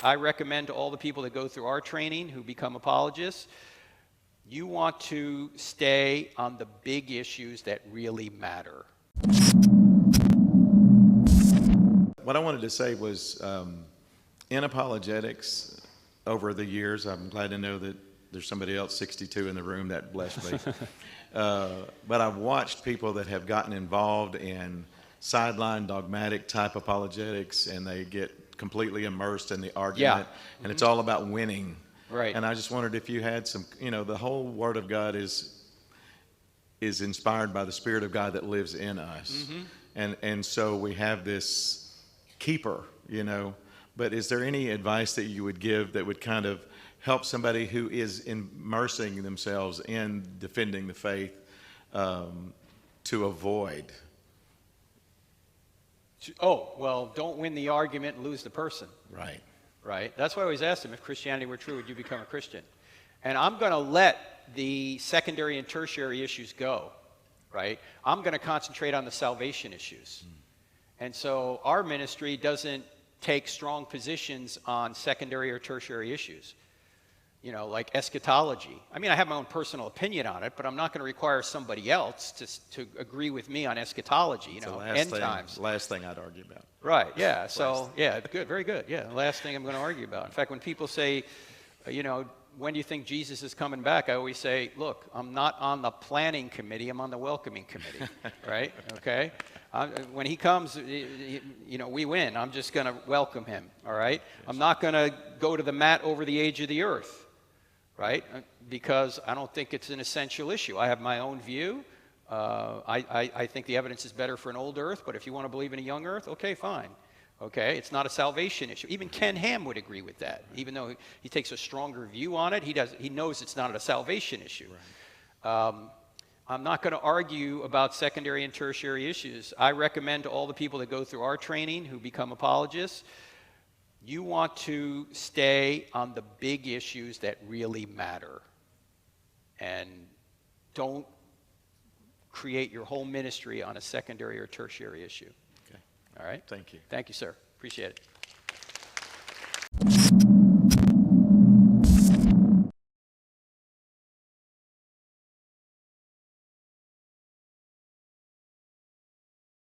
I recommend to all the people that go through our training who become apologists, you want to stay on the big issues that really matter. What I wanted to say was, in apologetics, over the years, I'm glad to know that there's somebody else 62 in the room that blessed me. But I've watched people that have gotten involved in sideline dogmatic type apologetics, and they get completely immersed in the argument, and it's all about winning. Right. And I just wondered if you had some, the whole Word of God is inspired by the Spirit of God that lives in us. And so we have this keeper, but is there any advice that you would give that would kind of help somebody who is immersing themselves in defending the faith to avoid? Oh, well, don't win the argument and lose the person. Right. Right? That's why I always asked him, if Christianity were true, would you become a Christian? And I'm going to let the secondary and tertiary issues go, right? I'm going to concentrate on the salvation issues. And so our ministry doesn't take strong positions on secondary or tertiary issues, like eschatology. I mean, I have my own personal opinion on it, but I'm not going to require somebody else to agree with me on eschatology, end times. Last thing I'd argue about. Right, yeah. So, yeah, good, very good. Yeah, the last thing I'm going to argue about. In fact, when people say, when do you think Jesus is coming back? I always say, look, I'm not on the planning committee, I'm on the welcoming committee, right? Okay? When he comes, we win. I'm just going to welcome him, all right? Yes. I'm not going to go to the mat over the age of the earth, right? Because I don't think it's an essential issue. I have my own view. I think the evidence is better for an old earth, but if you want to believe in a young earth, okay, fine. Okay, it's not a salvation issue. Even Ken Ham would agree with that. Even though he takes a stronger view on it, he knows it's not a salvation issue. Right. I'm not going to argue about secondary and tertiary issues. I recommend to all the people that go through our training who become apologists, you want to stay on the big issues that really matter. And don't create your whole ministry on a secondary or tertiary issue. Okay. All right? Thank you. Thank you, sir. Appreciate it.